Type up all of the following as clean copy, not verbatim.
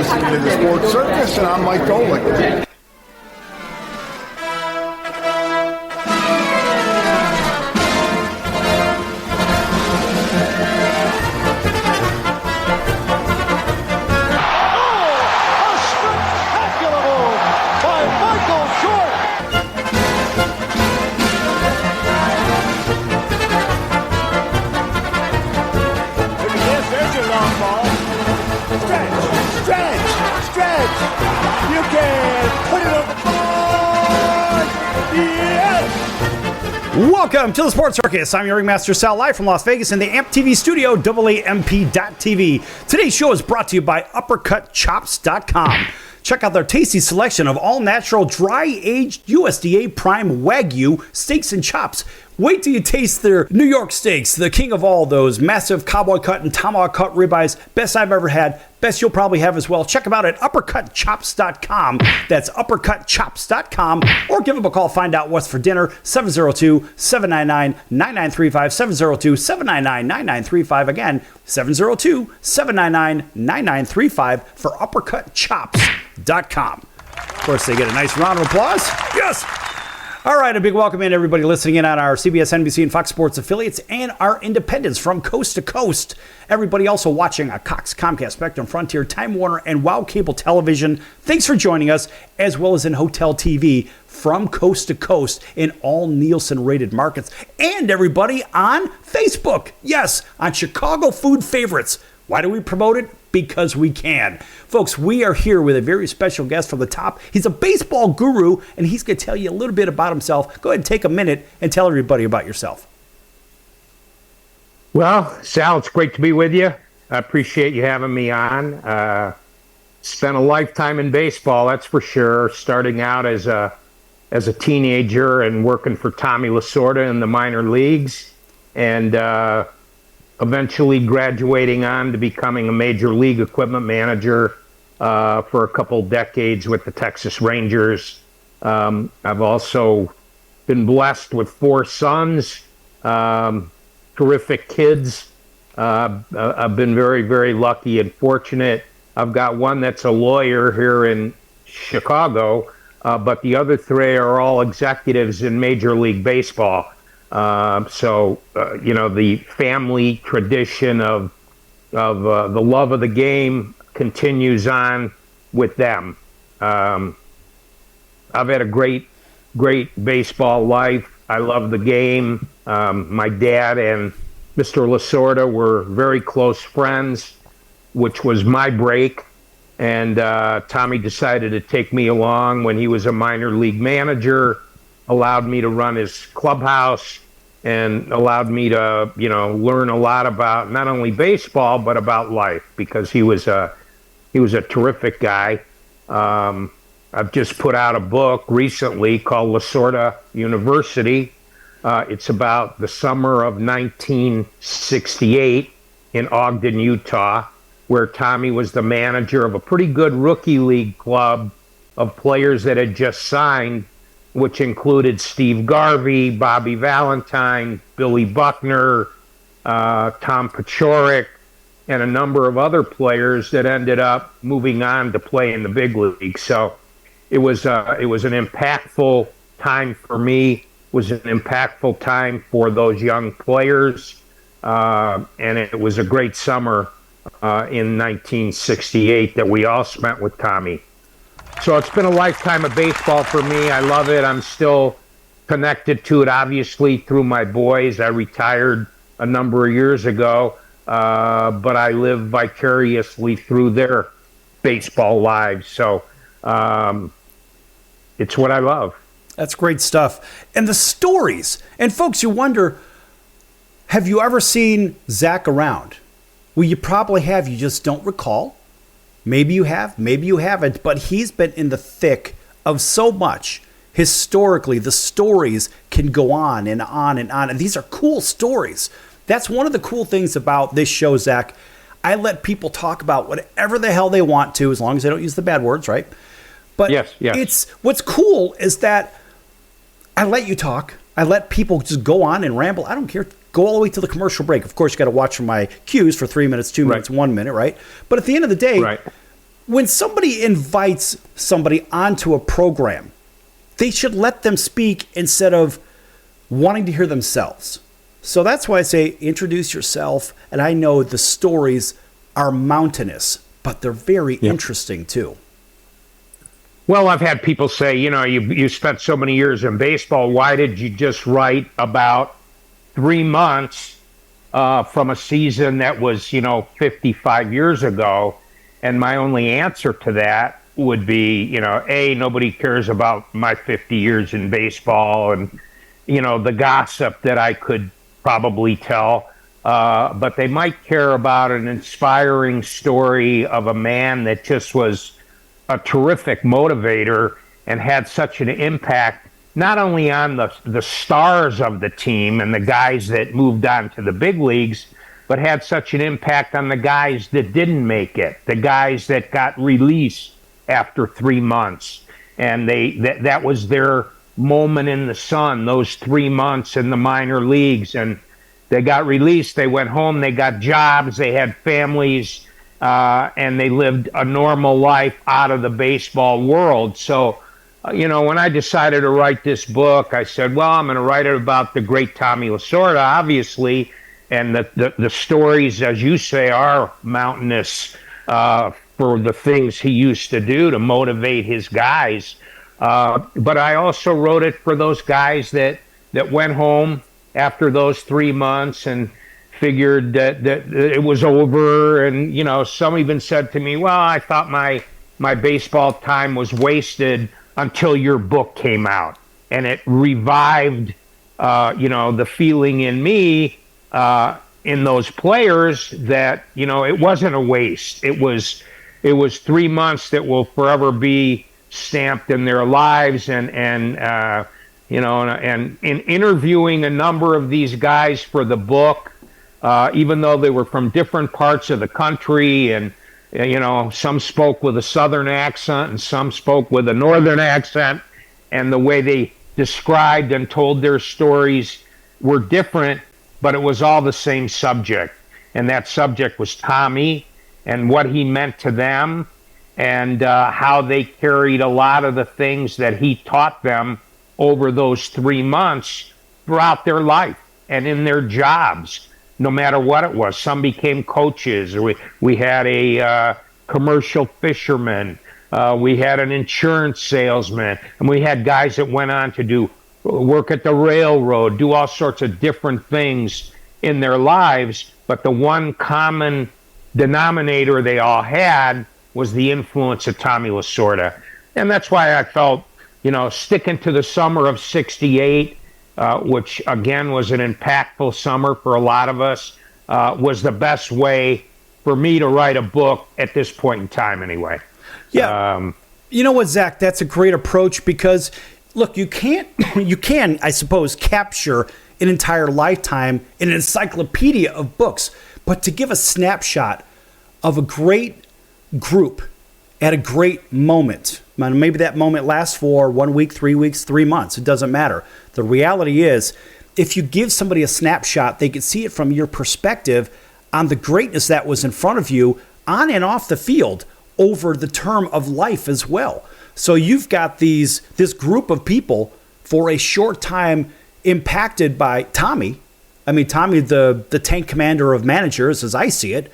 listening to the Sports Circus, and I'm Mike Golick. Welcome to the Sports Circus. I'm your Ringmaster Sal, live from Las Vegas in the AMP TV studio, AAMP.TV. Today's show is brought to you by UppercutChops.com. Check out their tasty selection of all-natural, dry-aged USDA Prime Wagyu steaks and chops. Wait till you taste their New York steaks, the king of all those massive cowboy cut and tomahawk cut ribeyes. Best I've ever had. Best you'll probably have as well. Check them out at UppercutChops.com. That's UppercutChops.com. Or give them a call. Find out what's for dinner. 702-799-9935. 702-799-9935. Again, 702-799-9935 for UppercutChops.com. Of course, they get a nice round of applause. Yes! All right, a big welcome in everybody listening in on our CBS, NBC, and Fox Sports affiliates and our independents from coast to coast. Everybody also watching on Cox, Comcast, Spectrum, Frontier, Time Warner, and WOW Cable Television. Thanks for joining us, as well as in Hotel TV from coast to coast in all Nielsen-rated markets. And everybody on Facebook. Yes, on Chicago Food Favorites. Why do we promote it? Because we can. Folks, we are here with a very special guest from the top. He's a baseball guru, and he's going to tell you a little bit about himself. Go ahead and take a minute and tell everybody about yourself. Well, Sal, it's great to be with you. I appreciate you having me on. Spent a lifetime in baseball, that's for sure. Starting out as a teenager and working for Tommy LaSorda in the minor leagues, and eventually graduating on to becoming a major league equipment manager for a couple decades with the Texas Rangers. I've also been blessed with 4 sons, terrific kids. I've been very, very lucky and fortunate. I've got one that's a lawyer here in Chicago, but the other 3 are all executives in Major League Baseball. The family tradition of the love of the game continues on with them. I've had a great baseball life. I love the game. My dad and Mr. LaSorda were very close friends, which was my break. And Tommy decided to take me along when he was a minor league manager, allowed me to run his clubhouse, and allowed me to, learn a lot about not only baseball but about life, because he was a terrific guy. I've just put out a book recently called LaSorda University. It's about the summer of 1968 in Ogden, Utah, where Tommy was the manager of a pretty good rookie league club of players that had just signed, which included Steve Garvey, Bobby Valentine, Billy Buckner, Tom Paciorek, and a number of other players that ended up moving on to play in the big league. So it was an impactful time for me. It was an impactful time for those young players, and it was a great summer in 1968 that we all spent with Tommy. So it's been a lifetime of baseball for me. I love it. I'm still connected to it, obviously, through my boys. I retired a number of years ago, but I live vicariously through their baseball lives. So it's what I love. That's great stuff. And the stories. And folks, you wonder, have you ever seen Zack around? Well, you probably have. You just don't recall. Maybe you have, maybe you haven't, but he's been in the thick of so much. Historically, the stories can go on and on and on, and these are cool stories. That's one of the cool things about this show, Zack. I let people talk about whatever the hell they want to, as long as they don't use the bad words, right? But yes. It's what's cool is that I let you talk. I let people just go on and ramble. I don't care. Go all the way to the commercial break. Of course, you got to watch for my cues for 3 minutes, 2 minutes, 1 minute, right? But at the end of the day, when somebody invites somebody onto a program, they should let them speak instead of wanting to hear themselves. So that's why I say introduce yourself. And I know the stories are mountainous, but they're very interesting too. Well, I've had people say, you spent so many years in baseball. Why did you just write about 3 months from a season that was, 55 years ago? And my only answer to that would be, A, nobody cares about my 50 years in baseball and, the gossip that I could probably tell. But they might care about an inspiring story of a man that just was a terrific motivator and had such an impact, not only on the stars of the team and the guys that moved on to the big leagues, but had such an impact on the guys that didn't make it, the guys that got released after 3 months. And that was their moment in the sun, those 3 months in the minor leagues. And they got released, they went home, they got jobs, they had families, and they lived a normal life out of the baseball world. So, when I decided to write this book, I said, well, I'm going to write it about the great Tommy LaSorda, obviously, and the stories, as you say, are mountainous for the things he used to do to motivate his guys. But I also wrote it for those guys that went home after those 3 months and figured that it was over. And, some even said to me, well, I thought my baseball time was wasted until your book came out. And it revived, the feeling in me, in those players that, it wasn't a waste. It was 3 months that will forever be stamped in their lives. And in interviewing a number of these guys for the book, even though they were from different parts of the country, and some spoke with a southern accent and some spoke with a northern accent, and the way they described and told their stories were different, but it was all the same subject. And that subject was Tommy and what he meant to them, and how they carried a lot of the things that he taught them over those 3 months throughout their life and in their jobs, no matter what it was. Some became coaches. We had a commercial fisherman. We had an insurance salesman. And we had guys that went on to do work at the railroad, do all sorts of different things in their lives. But the one common denominator they all had was the influence of Tommy LaSorda. And that's why I felt, sticking to the summer of '68, which again was an impactful summer for a lot of us, was the best way for me to write a book at this point in time anyway. Yeah. You know what, Zach, that's a great approach because, look, you can, I suppose, capture an entire lifetime in an encyclopedia of books, but to give a snapshot of a great group at a great moment, maybe that moment lasts for 1 week, 3 weeks, 3 months, it doesn't matter. The reality is, if you give somebody a snapshot, they can see it from your perspective on the greatness that was in front of you on and off the field over the term of life as well. So you've got this group of people for a short time impacted by Tommy. I mean, Tommy, the tank commander of managers, as I see it.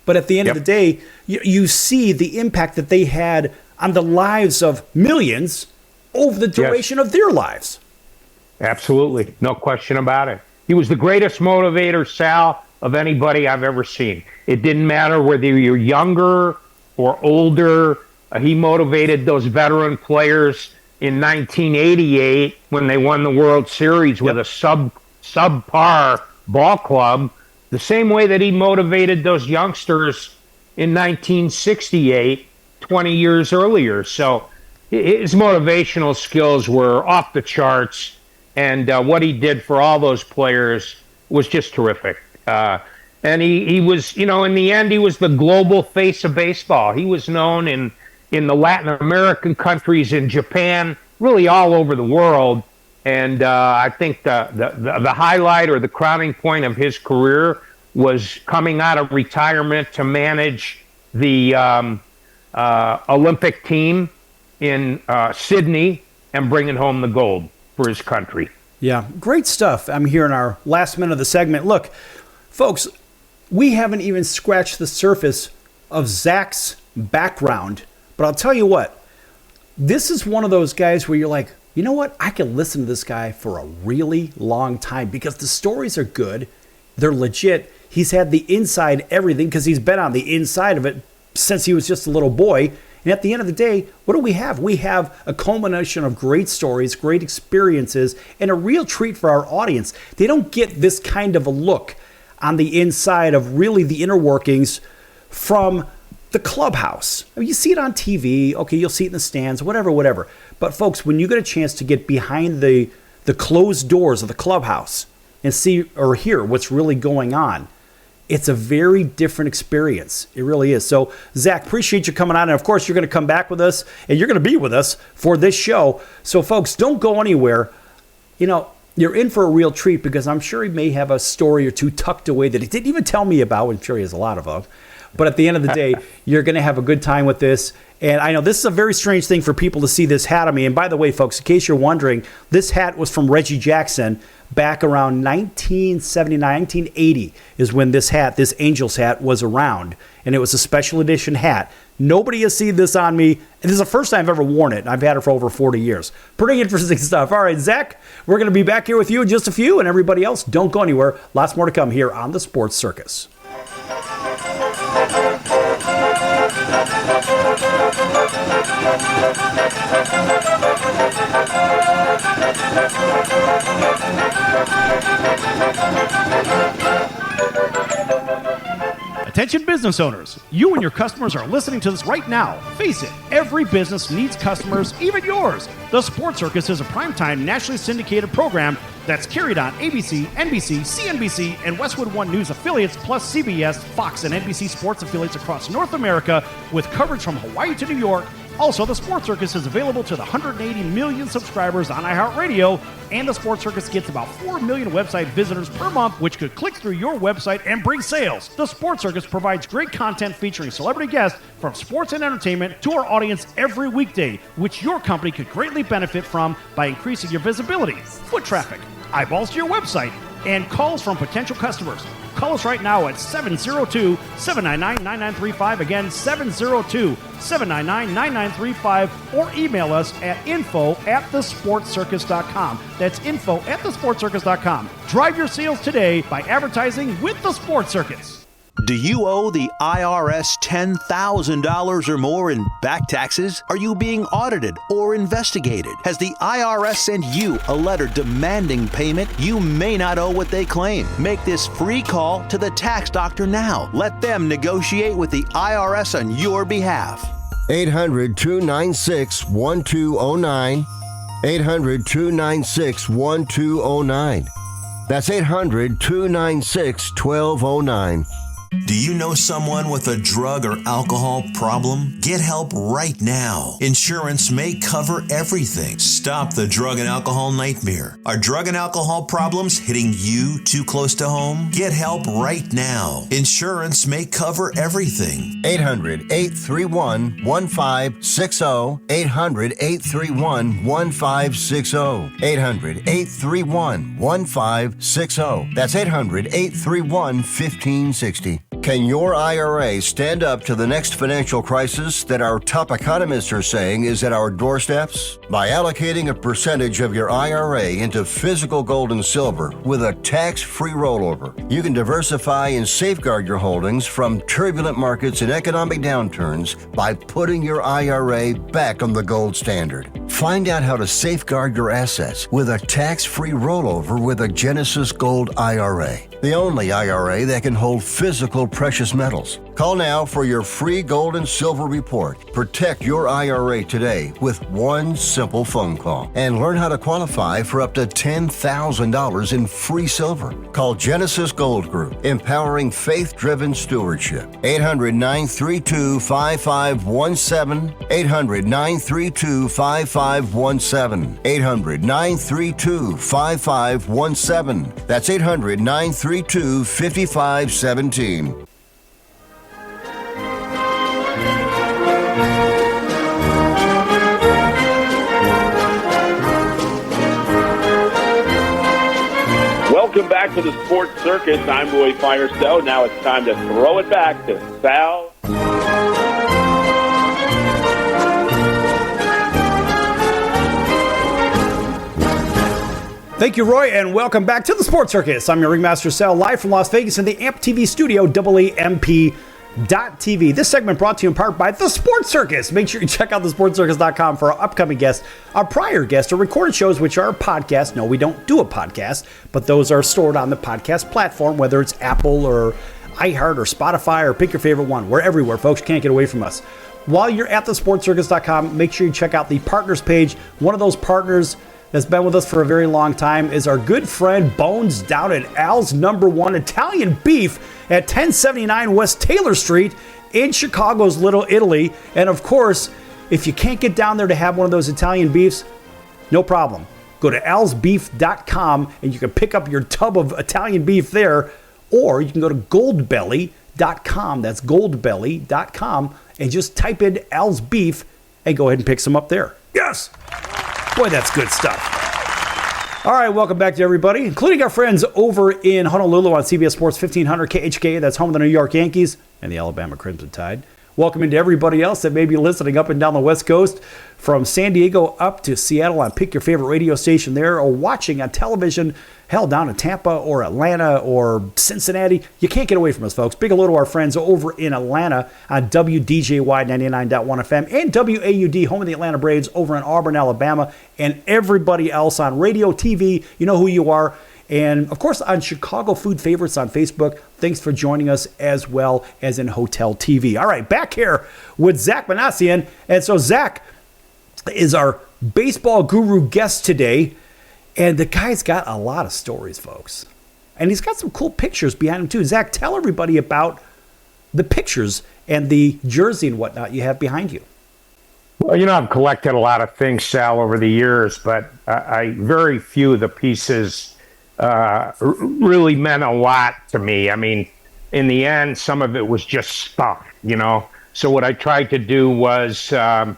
But at the end of the day, you see the impact that they had on the lives of millions over the duration of their lives. Absolutely. No question about it. He was the greatest motivator, Sal, of anybody I've ever seen. It didn't matter whether you're younger or older. He motivated those veteran players in 1988 when they won the World Series with a subpar ball club, the same way that he motivated those youngsters in 1968, 20 years earlier. So his motivational skills were off the charts, and what he did for all those players was just terrific. And he was, in the end, he was the global face of baseball. He was known in the Latin American countries, in Japan, really all over the world. And I think the highlight or the crowning point of his career was coming out of retirement to manage the Olympic team in Sydney and bringing home the gold for his country. Yeah, great stuff. I'm here in our last minute of the segment. Look, folks, we haven't even scratched the surface of Zack's background. But I'll tell you what, this is one of those guys where you're like, you know what? I can listen to this guy for a really long time because the stories are good. They're legit. He's had the inside everything because he's been on the inside of it since he was just a little boy. And at the end of the day, what do we have? We have a culmination of great stories, great experiences, and a real treat for our audience. They don't get this kind of a look on the inside of really the inner workings from the clubhouse. I mean, you see it on TV. Okay, you'll see it in the stands, whatever. But folks, when you get a chance to get behind the closed doors of the clubhouse and see or hear what's really going on, it's a very different experience. It really is. So, Zack, appreciate you coming on. And, of course, you're going to come back with us, and you're going to be with us for this show. So, folks, don't go anywhere. You know, you're in for a real treat because I'm sure he may have a story or two tucked away that he didn't even tell me about. I'm sure he has a lot of them. But at the end of the day, you're going to have a good time with this. And I know this is a very strange thing for people to see this hat on me. And by the way, folks, in case you're wondering, this hat was from Reggie Jackson back around 1979, 1980 is when this hat, this Angels hat, was around. And it was a special edition hat. Nobody has seen this on me. And this is the first time I've ever worn it. And I've had it for over 40 years. Pretty interesting stuff. All right, Zack, we're going to be back here with you in just a few. And everybody else, don't go anywhere. Lots more to come here on the Sports Circus. Attention business owners, you and your customers are listening to this right now. Face it, every business needs customers, even yours. The Sports Circus is a primetime nationally syndicated program that's carried on ABC, NBC, CNBC, and Westwood One News affiliates, plus CBS, Fox, and NBC sports affiliates across North America with coverage from Hawaii to New York. Also, the Sports Circus is available to the 180 million subscribers on iHeartRadio, and the Sports Circus gets about 4 million website visitors per month, which could click through your website and bring sales. The Sports Circus provides great content featuring celebrity guests from sports and entertainment to our audience every weekday, which your company could greatly benefit from by increasing your visibility, foot traffic, eyeballs to your website, and calls from potential customers. Call us right now at 702-799-9935. Again, 702-799-9935. Or email us at info@thesportscircus.com. That's info@thesportscircus.com. Drive your sales today by advertising with the Sports Circus. Do you owe the IRS $10,000 or more in back taxes? Are you being audited or investigated? Has the IRS sent you a letter demanding payment? You may not owe what they claim. Make this free call to the tax doctor now. Let them negotiate with the IRS on your behalf. 800-296-1209. 800-296-1209. That's 800-296-1209. Do you know someone with a drug or alcohol problem? Get help right now. Insurance may cover everything. Stop the drug and alcohol nightmare. Are drug and alcohol problems hitting you too close to home? Get help right now. Insurance may cover everything. 800-831-1560. 800-831-1560. 800-831-1560. That's 800-831-1560. Can your IRA stand up to the next financial crisis that our top economists are saying is at our doorsteps? By allocating a percentage of your IRA into physical gold and silver with a tax-free rollover, you can diversify and safeguard your holdings from turbulent markets and economic downturns by putting your IRA back on the gold standard. Find out how to safeguard your assets with a tax-free rollover with a Genesis Gold IRA, the only IRA that can hold physical precious metals. Call now for your free gold and silver report. Protect your IRA today with one simple phone call and learn how to qualify for up to $10,000 in free silver. Call Genesis Gold Group, empowering faith-driven stewardship. 800-932-5517. 800-932-5517. 800-932-5517. That's 800-932-5517. back to the Sports Circus. I'm Roy Firestone. Now it's time to throw it back to Sal. Thank you, Roy, and welcome back to the Sports Circus. I'm your Ringmaster Sal, live from Las Vegas in the AMP TV studio, AAMP.TV. This segment brought to you in part by the Sports Circus. Make sure you check out thesportscircus.com for our upcoming guests, our prior guests, or recorded shows, which are podcasts. No, we don't do a podcast, but those are stored on the podcast platform, whether it's Apple or iHeart or Spotify or pick your favorite one. We're everywhere, folks. You can't get away from us. While you're at thesportscircus.com, make sure you check out the partners page. One of those partners that's been with us for a very long time is our good friend Bones down at Al's Number One Italian Beef at 1079 West Taylor Street in Chicago's Little Italy. And of course, if you can't get down there to have one of those Italian beefs, no problem. Go to alsbeef.com and you can pick up your tub of Italian beef there, or you can go to goldbelly.com. That's goldbelly.com, and just type in Al's Beef and go ahead and pick some up there. Yes! Boy, that's good stuff. All right, welcome back to everybody, including our friends over in Honolulu on CBS Sports 1500 KHK. That's home of the New York Yankees and the Alabama Crimson Tide. Welcome into everybody else that may be listening up and down the West Coast, from San Diego up to Seattle on pick your favorite radio station there, or watching on television, hell, down in Tampa or Atlanta or Cincinnati. You can't get away from us, folks. Big hello to our friends over in Atlanta on WDJY 99.1 FM and WAUD, home of the Atlanta Braves, over in Auburn, Alabama, and everybody else on radio, TV. You know who you are. And, of course, on Chicago Food Favorites on Facebook. Thanks for joining us, as well as in Hotel TV. All right, back here with Zack Minasian. And so Zack is our baseball guru guest today. And the guy's got a lot of stories, folks. And he's got some cool pictures behind him, too. Zack, tell everybody about the pictures and the jersey and whatnot you have behind you. Well, you know, I've collected a lot of things, Sal, over the years, but very few of the pieces really meant a lot to me. I mean, in the end, some of it was just stuff, you know. So what I tried to do was, pick out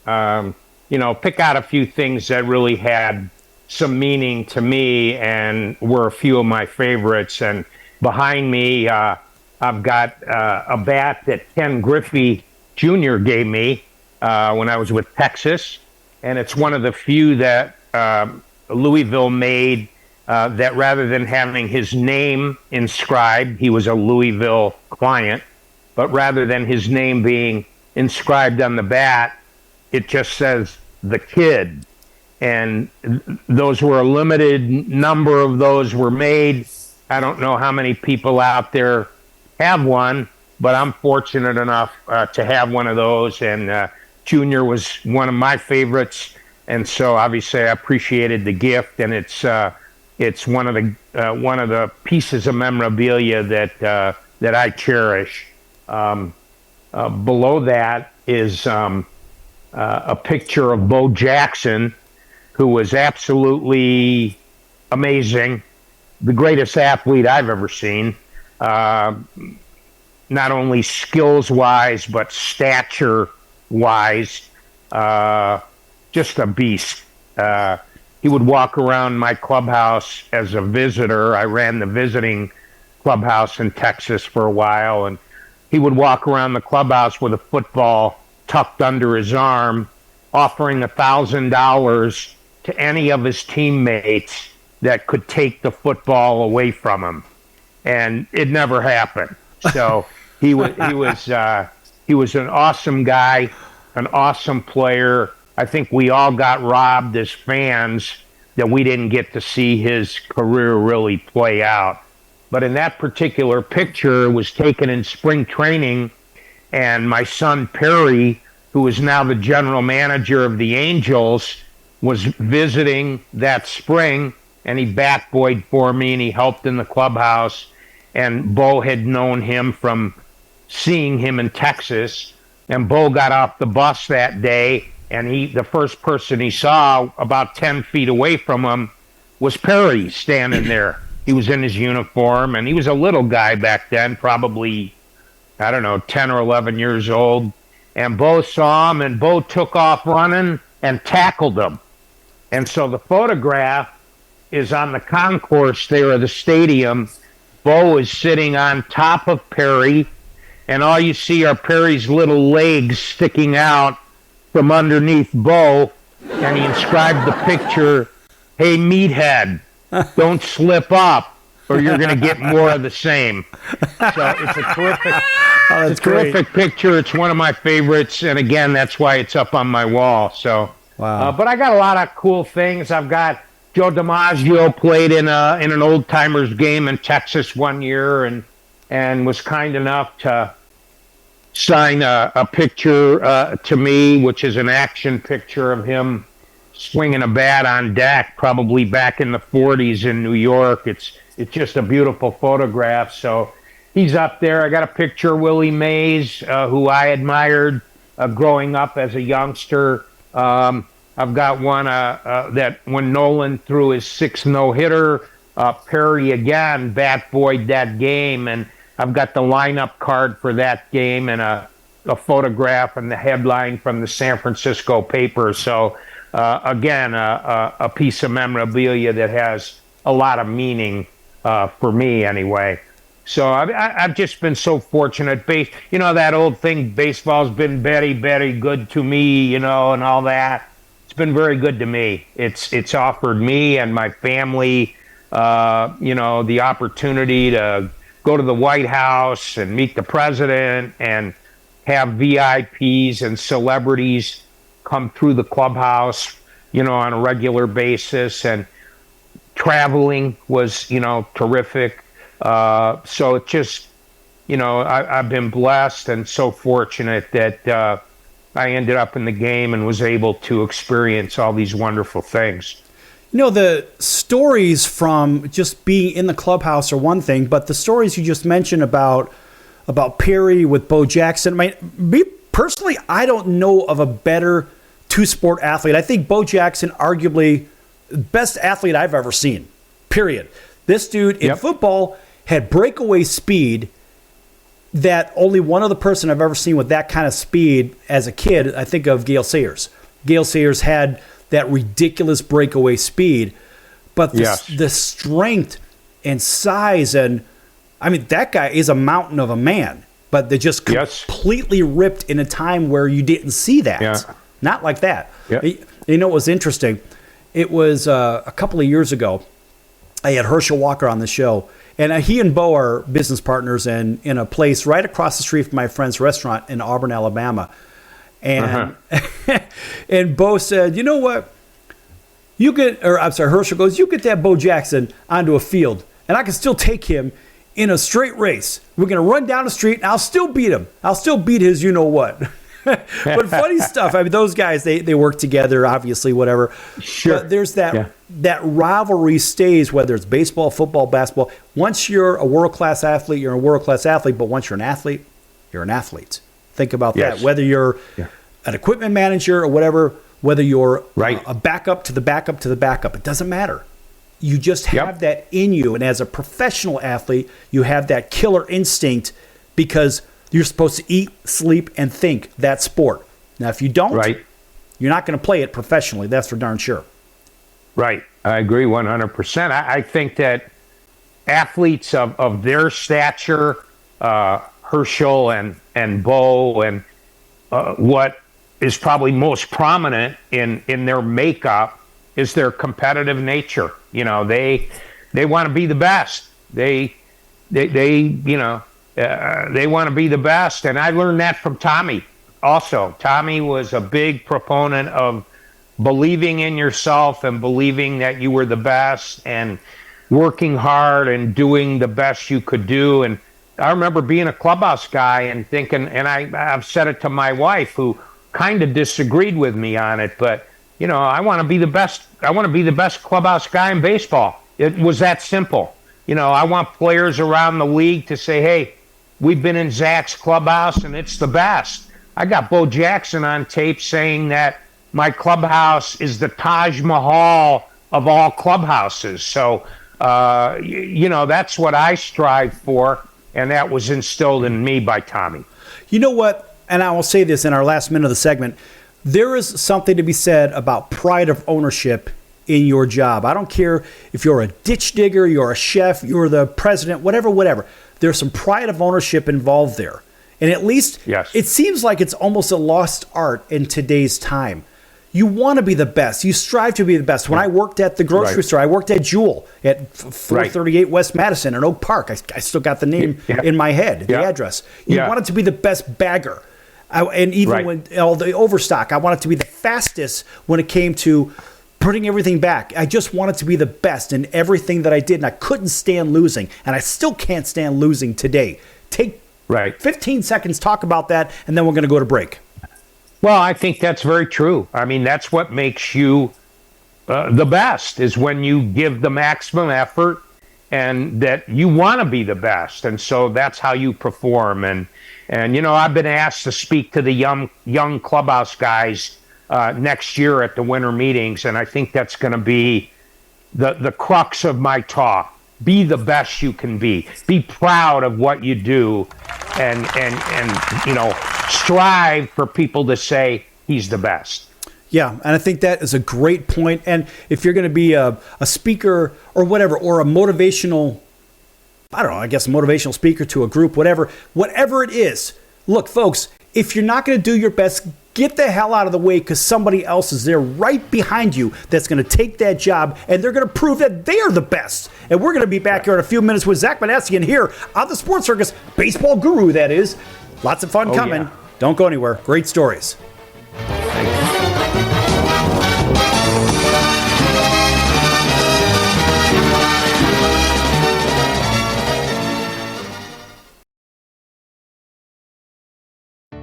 a few things that really had some meaning to me and were a few of my favorites. And behind me, I've got a bat that Ken Griffey Jr. gave me when I was with Texas. And it's one of the few that Louisville made that rather than having his name inscribed, he was a Louisville client, but rather than his name being inscribed on the bat, it just says the kid. And those were a limited number of those were made. I don't know how many people out there have one, but I'm fortunate enough to have one of those. And Junior was one of my favorites. And so obviously I appreciated the gift, and it's one of the pieces of memorabilia that I cherish. Below that is a picture of Bo Jackson, who was absolutely amazing, the greatest athlete I've ever seen, not only skills-wise, but stature-wise, just a beast. He would walk around my clubhouse as a visitor. I ran the visiting clubhouse in Texas for a while, and he would walk around the clubhouse with a football tucked under his arm, offering $1,000 to any of his teammates that could take the football away from him. And it never happened. So he was an awesome guy, an awesome player. I think we all got robbed as fans that we didn't get to see his career really play out. But in that particular picture, it was taken in spring training, and my son Perry, who is now the general manager of the Angels, was visiting that spring, and he bat boyed for me, and he helped in the clubhouse. And Bo had known him from seeing him in Texas, and Bo got off the bus that day, and the first person he saw about 10 feet away from him was Perry standing there. He was in his uniform, and he was a little guy back then, probably, 10 or 11 years old. And Bo saw him, and Bo took off running and tackled him. And so the photograph is on the concourse there of the stadium. Bo is sitting on top of Perry, and all you see are Perry's little legs sticking out from underneath Bo, and he inscribed the picture, "Hey, meathead, don't slip up, or you're going to get more of the same." So it's a terrific picture. It's one of my favorites, and again, that's why it's up on my wall. So, wow. But I got a lot of cool things. I've got Joe DiMaggio played in an old timers game in Texas one year, and was kind enough to sign a picture to me, which is an action picture of him swinging a bat on deck, probably back in the 40s in New York. It's just a beautiful photograph. So he's up there. I got a picture of Willie Mays, who I admired growing up as a youngster. I've got one that when Nolan threw his 6th no-hitter, Perry again bat boyed that game, and I've got the lineup card for that game and a photograph and the headline from the San Francisco paper. So again, a piece of memorabilia that has a lot of meaning for me anyway. So I've just been so fortunate. You know, that old thing, baseball's been very, very good to me, you know, and all that. It's been very good to me. It's offered me and my family, you know, the opportunity to go to the White House and meet the president and have VIPs and celebrities come through the clubhouse, you know, on a regular basis. And traveling was, you know, terrific. So it just, you know, I've been blessed and so fortunate that I ended up in the game and was able to experience all these wonderful things. You know, the stories from just being in the clubhouse are one thing, but the stories you just mentioned about Perry with Bo Jackson, me personally, I don't know of a better two-sport athlete. I think Bo Jackson, arguably the best athlete I've ever seen, period. This dude in football had breakaway speed that only one other person I've ever seen with that kind of speed as a kid, I think of Gale Sayers. Gale Sayers had that ridiculous breakaway speed, but the strength and size, and I mean, that guy is a mountain of a man, but they just completely ripped in a time where you didn't see that. Yeah. Not like that. Yeah. You know what was interesting? It was a couple of years ago, I had Herschel Walker on the show, and he and Bo are business partners in a place right across the street from my friend's restaurant in Auburn, Alabama. And and Bo said, you know what? Herschel goes, you get that Bo Jackson onto a field, and I can still take him in a straight race. We're going to run down the street, and I'll still beat him. I'll still beat his you-know-what. But funny stuff. I mean, those guys, they work together, obviously, whatever. Sure. But there's that rivalry stays, whether it's baseball, football, basketball. Once you're a world-class athlete, you're a world-class athlete. But once you're an athlete, you're an athlete. Think about that. Whether you're an equipment manager or whatever, whether you're a backup to the backup to the backup, it doesn't matter. You just have that in you. And as a professional athlete, you have that killer instinct because you're supposed to eat, sleep, and think that sport. Now, if you don't, you're not going to play it professionally. That's for darn sure. Right. I agree 100%. I think that athletes of their stature, Herschel and Bo, and what is probably most prominent in their makeup is their competitive nature. You know, they want to be the best. They you know, they want to be the best. And I learned that from Tommy also. Tommy was a big proponent of believing in yourself and believing that you were the best and working hard and doing the best you could do. And I remember being a clubhouse guy and thinking, and I've said it to my wife, who kind of disagreed with me on it, but you know, I want to be the best. I want to be the best clubhouse guy in baseball. It was that simple. You know, I want players around the league to say, hey, we've been in Zack's clubhouse and it's the best. I got Bo Jackson on tape saying that my clubhouse is the Taj Mahal of all clubhouses. So, you know, that's what I strive for. And that was instilled in me by Tommy. You know what? And I will say this in our last minute of the segment. There is something to be said about pride of ownership in your job. I don't care if you're a ditch digger, you're a chef, you're the president, whatever. There's some pride of ownership involved there. And at least it seems like it's almost a lost art in today's time. You want to be the best. You strive to be the best. When I worked at the grocery store, I worked at Jewel at 438 West Madison in Oak Park. I still got the name in my head, the address. You wanted to be the best bagger. And even when all the overstock, I wanted to be the fastest when it came to putting everything back. I just wanted to be the best in everything that I did, and I couldn't stand losing. And I still can't stand losing today. Take 15 seconds, talk about that, and then we're going to go to break. Well, I think that's very true. I mean, that's what makes you the best, is when you give the maximum effort and that you want to be the best. And so that's how you perform. And I've been asked to speak to the young clubhouse guys next year at the winter meetings. And I think that's going to be the crux of my talk. Be the best you can be. Be proud of what you do, and strive for people to say he's the best. Yeah, and I think that is a great point. And if you're going to be a speaker or whatever, or a motivational, motivational speaker to a group, whatever it is, look, folks, if you're not going to do your best, get the hell out of the way, because somebody else is there right behind you that's going to take that job, and they're going to prove that they are the best. And we're going to be back here in a few minutes with Zack Minasian here on the Sports Circus, baseball guru, that is. Lots of fun coming. Yeah. Don't go anywhere. Great stories.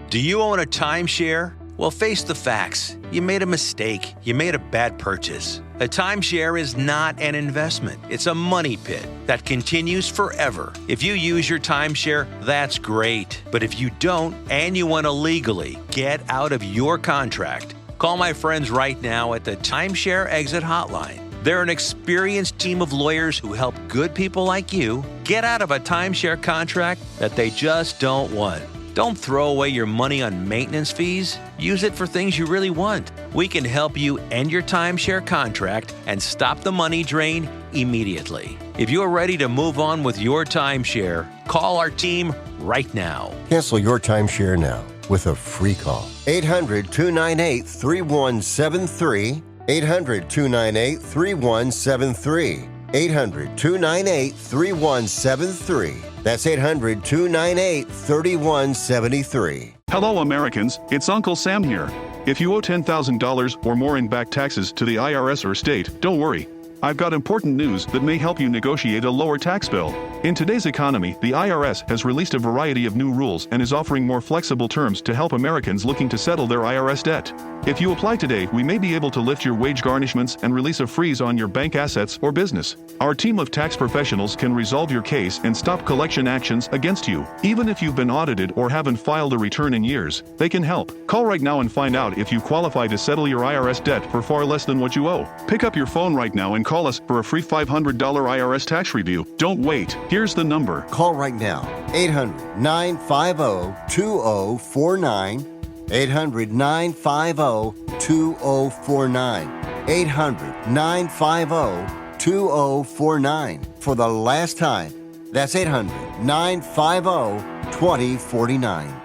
Do you own a timeshare? Well, face the facts. You made a mistake. You made a bad purchase. A timeshare is not an investment. It's a money pit that continues forever. If you use your timeshare, that's great. But if you don't, and you want to legally get out of your contract, call my friends right now at the Timeshare Exit Hotline. They're an experienced team of lawyers who help good people like you get out of a timeshare contract that they just don't want. Don't throw away your money on maintenance fees. Use it for things you really want. We can help you end your timeshare contract and stop the money drain immediately. If you're ready to move on with your timeshare, call our team right now. Cancel your timeshare now with a free call. 800-298-3173. 800-298-3173. 800-298-3173. That's 800-298-3173. Hello, Americans. It's Uncle Sam here. If you owe $10,000 or more in back taxes to the IRS or state, don't worry. I've got important news that may help you negotiate a lower tax bill. In today's economy, the IRS has released a variety of new rules and is offering more flexible terms to help Americans looking to settle their IRS debt. If you apply today, we may be able to lift your wage garnishments and release a freeze on your bank assets or business. Our team of tax professionals can resolve your case and stop collection actions against you. Even if you've been audited or haven't filed a return in years, they can help. Call right now and find out if you qualify to settle your IRS debt for far less than what you owe. Pick up your phone right now and call us for a free $500 IRS tax review. Don't wait. Here's the number. Call right now. 800-950-2049. 800-950-2049. 800-950-2049. For the last time, that's 800-950-2049.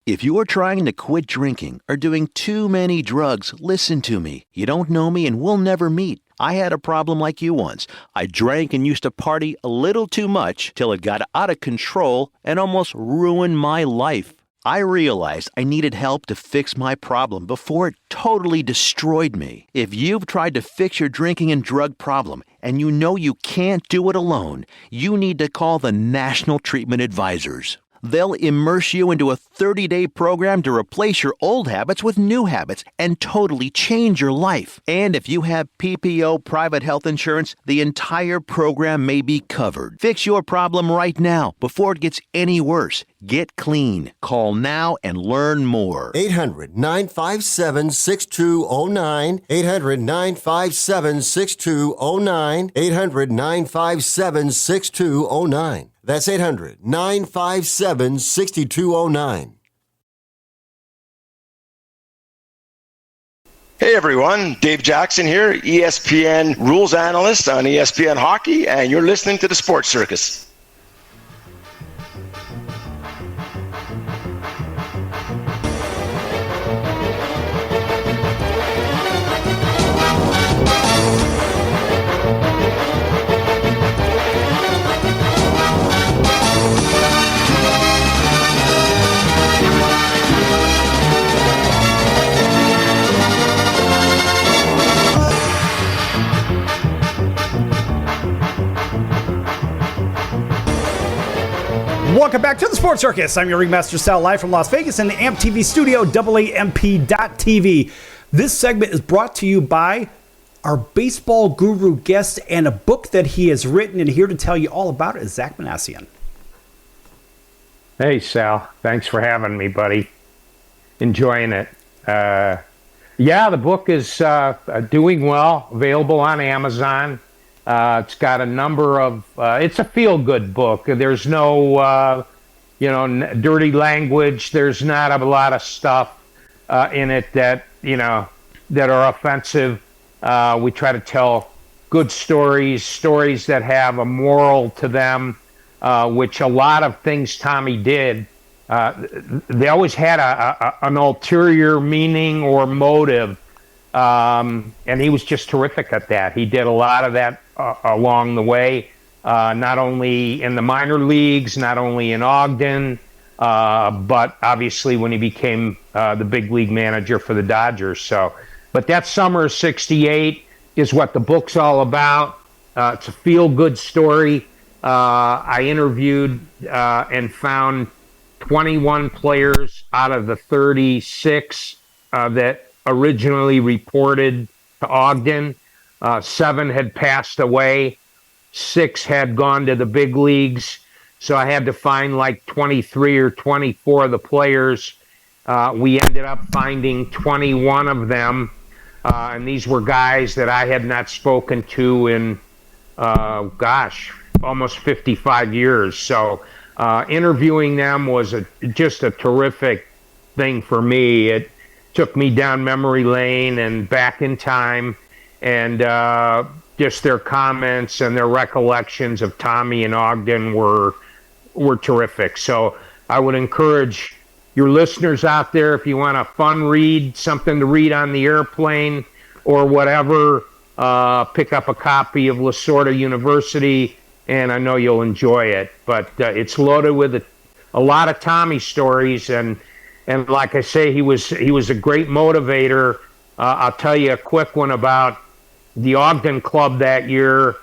If you're trying to quit drinking or doing too many drugs, listen to me. You don't know me and we'll never meet. I had a problem like you once. I drank and used to party a little too much till it got out of control and almost ruined my life. I realized I needed help to fix my problem before it totally destroyed me. If you've tried to fix your drinking and drug problem and you know you can't do it alone, you need to call the National Treatment Advisors. They'll immerse you into a 30-day program to replace your old habits with new habits and totally change your life. And if you have PPO private health insurance, the entire program may be covered. Fix your problem right now before it gets any worse. Get clean. Call now and learn more. 800-957-6209. 800-957-6209. 800-957-6209. That's 800-957-6209. Hey everyone, Dave Jackson here, ESPN rules analyst on ESPN Hockey, and you're listening to the Sports Circus. Welcome back to the Sports Circus. I'm your Ringmaster Sal, live from Las Vegas in the AMP TV studio, AAMP.TV. This segment is brought to you by our baseball guru guest and a book that he has written, and here to tell you all about it is Zack Minasian. Hey, Sal. Thanks for having me, buddy. Enjoying it. Yeah, the book is doing well, available on Amazon. It's got a number of, it's a feel-good book. There's no, dirty language. There's not a lot of stuff in it that, that are offensive. We try to tell good stories that have a moral to them, which a lot of things Tommy did, they always had an ulterior meaning or motive. And he was just terrific at that. He did a lot of that along the way, not only in the minor leagues, not only in Ogden, but obviously when he became the big league manager for the Dodgers. But that summer of '68 is what the book's all about. It's a feel-good story. I interviewed and found 21 players out of the 36 that originally reported to Ogden. 7 had passed away. 6 had gone to the big leagues. So I had to find like 23 or 24 of the players. We ended up finding 21 of them. And these were guys that I had not spoken to in, almost 55 years. So interviewing them was just a terrific thing for me. It took me down memory lane and back in time, and just their comments and their recollections of Tommy and Ogden were terrific. So I would encourage your listeners out there, if you want a fun read, something to read on the airplane or whatever, pick up a copy of LaSorda University, and I know you'll enjoy it. But it's loaded with a lot of Tommy stories, and like I say, he was a great motivator. I'll tell you a quick one about the Ogden club that year.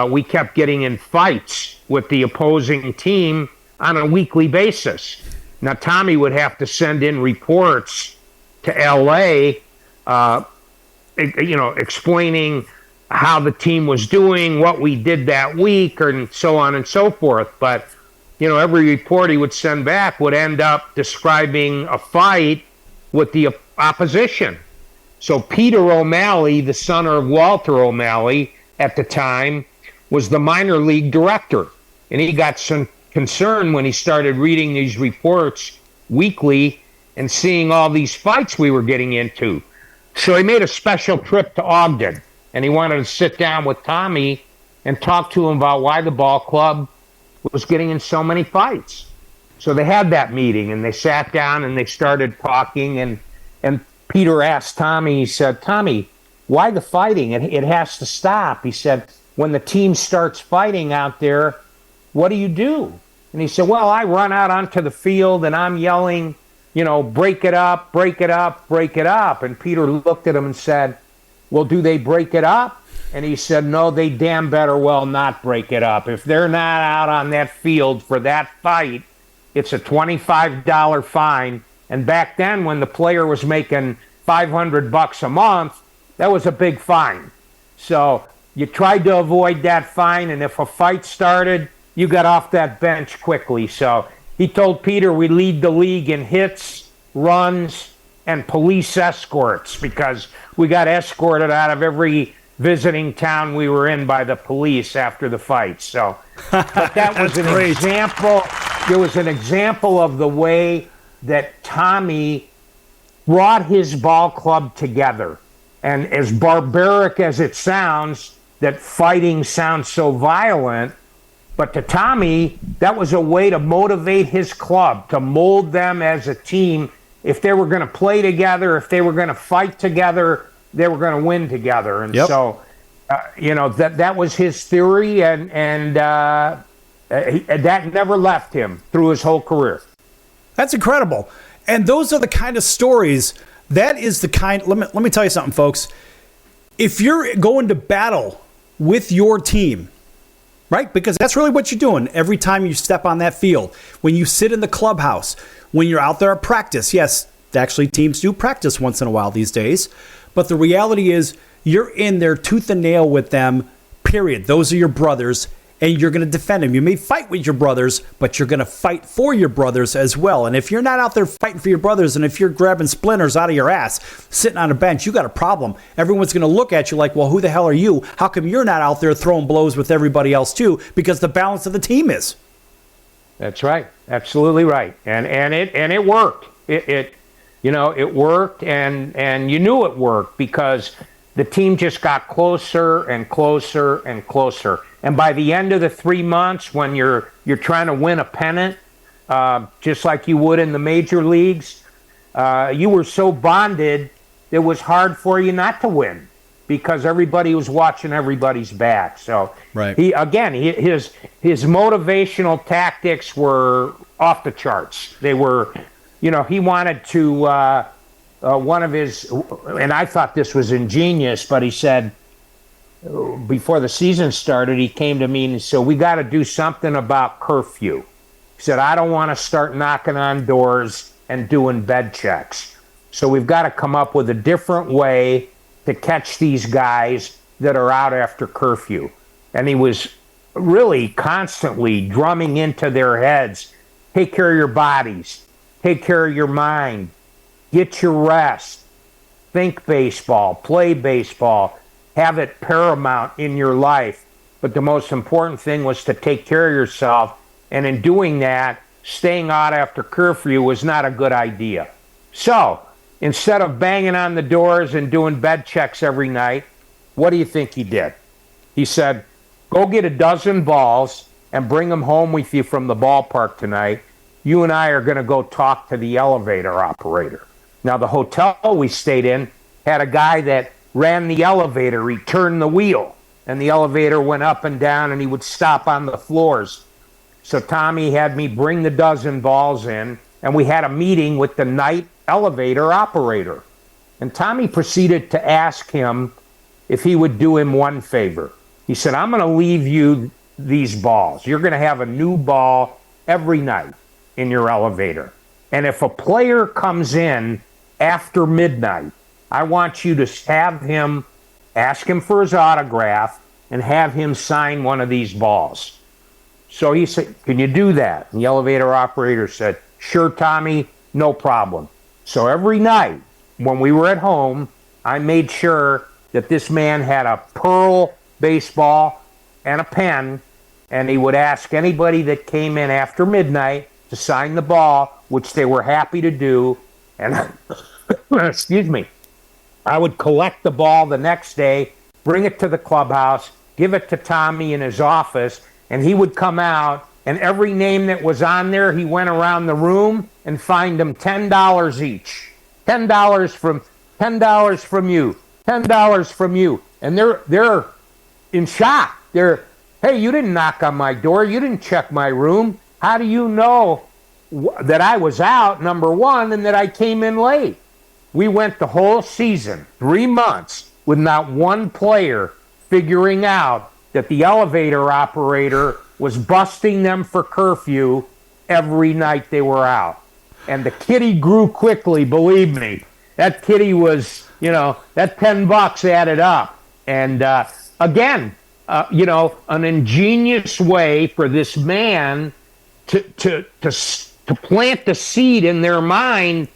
We kept getting in fights with the opposing team on a weekly basis. Now, Tommy would have to send in reports to L.A., explaining how the team was doing, what we did that week, and so on and so forth. But every report he would send back would end up describing a fight with the opposition. So Peter O'Malley, the son of Walter O'Malley at the time, was the minor league director. And he got some concern when he started reading these reports weekly and seeing all these fights we were getting into. So he made a special trip to Ogden, and he wanted to sit down with Tommy and talk to him about why the ball club was getting in so many fights. So they had that meeting, and they sat down and they started talking, and Peter asked Tommy, he said, "Tommy, why the fighting? It has to stop." He said, "When the team starts fighting out there, what do you do?" And he said, "Well, I run out onto the field and I'm yelling, break it up, break it up, break it up." And Peter looked at him and said, "Well, do they break it up?" And he said, "No, they damn better well not break it up. If they're not out on that field for that fight, it's a $25 fine. And back then, when the player was making $500 a month, that was a big fine. So you tried to avoid that fine, and if a fight started, you got off that bench quickly." So he told Peter we lead the league in hits, runs, and police escorts, because we got escorted out of every visiting town we were in by the police after the fight. So but that was an example. It was an example of the way that Tommy brought his ball club together. And as barbaric as it sounds, that fighting sounds so violent, but to Tommy, that was a way to motivate his club, to mold them as a team. If they were going to play together, if they were going to fight together, they were going to win together. And so, that was his theory, and that never left him through his whole career. That's incredible. And those are the kind of stories, that is the kind, let me tell you something, folks. If you're going to battle with your team, right? Because that's really what you're doing every time you step on that field. When you sit in the clubhouse, when you're out there at practice, yes, actually teams do practice once in a while these days, but the reality is you're in there tooth and nail with them, period. Those are your brothers, and you're going to defend them. You may fight with your brothers, but you're going to fight for your brothers as well. And if you're not out there fighting for your brothers, and if you're grabbing splinters out of your ass, sitting on a bench, you got a problem. Everyone's going to look at you like, well, who the hell are you? How come you're not out there throwing blows with everybody else too? Because the balance of the team is. That's right. Absolutely right. And it worked. It worked, and you knew it worked because the team just got closer and closer and closer. And by the end of the 3 months, when you're trying to win a pennant, just like you would in the major leagues, you were so bonded, it was hard for you not to win because everybody was watching everybody's back. So right. His motivational tactics were off the charts. They were, he wanted to, one of his, and I thought this was ingenious, but he said, before the season started, he came to me and he said, we got to do something about curfew. He said, I don't want to start knocking on doors and doing bed checks. So we've got to come up with a different way to catch these guys that are out after curfew. And he was really constantly drumming into their heads, take care of your bodies, take care of your mind, get your rest, think baseball, play baseball, have it paramount in your life. But the most important thing was to take care of yourself. And in doing that, staying out after curfew was not a good idea. So instead of banging on the doors and doing bed checks every night, what do you think he did? He said, go get a dozen balls and bring them home with you from the ballpark tonight. You and I are going to go talk to the elevator operator. Now, the hotel we stayed in had a guy that ran the elevator. He turned the wheel, and the elevator went up and down, and he would stop on the floors. So Tommy had me bring the dozen balls in, and we had a meeting with the night elevator operator. And Tommy proceeded to ask him if he would do him one favor. He said, I'm going to leave you these balls. You're going to have a new ball every night in your elevator. And if a player comes in after midnight, I want you to have him, ask him for his autograph, and have him sign one of these balls. So he said, can you do that? And the elevator operator said, sure, Tommy, no problem. So every night when we were at home, I made sure that this man had a pearl baseball and a pen, and he would ask anybody that came in after midnight to sign the ball, which they were happy to do. And excuse me, I would collect the ball the next day, bring it to the clubhouse, give it to Tommy in his office, and he would come out, and every name that was on there, he went around the room and fined them $10 each. $10 from you, $10 from you. And they're in shock. They're, hey, you didn't knock on my door, you didn't check my room. How do you know that I was out, number one, and that I came in late? We went the whole season, 3 months, with not one player figuring out that the elevator operator was busting them for curfew every night they were out. And the kitty grew quickly, believe me. That kitty was, that $10 added up. And again, an ingenious way for this man to plant the seed in their mind.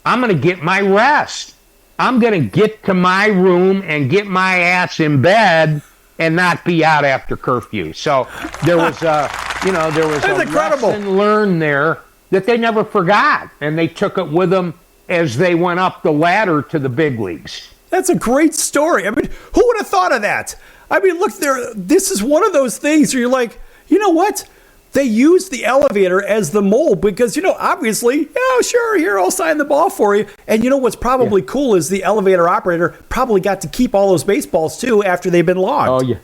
I'm going to get my rest. I'm going to get to my room and get my ass in bed and not be out after curfew. So there was a lesson learned there that they never forgot, and they took it with them as they went up the ladder to the big leagues. That's a great story. I mean, who would have thought of that? I mean, look, this is one of those things where you're like, you know what? They use the elevator as the mold because, obviously, sure, here, I'll sign the ball for you. And you know what's probably cool is the elevator operator probably got to keep all those baseballs, too, after they've been logged. Oh, yeah.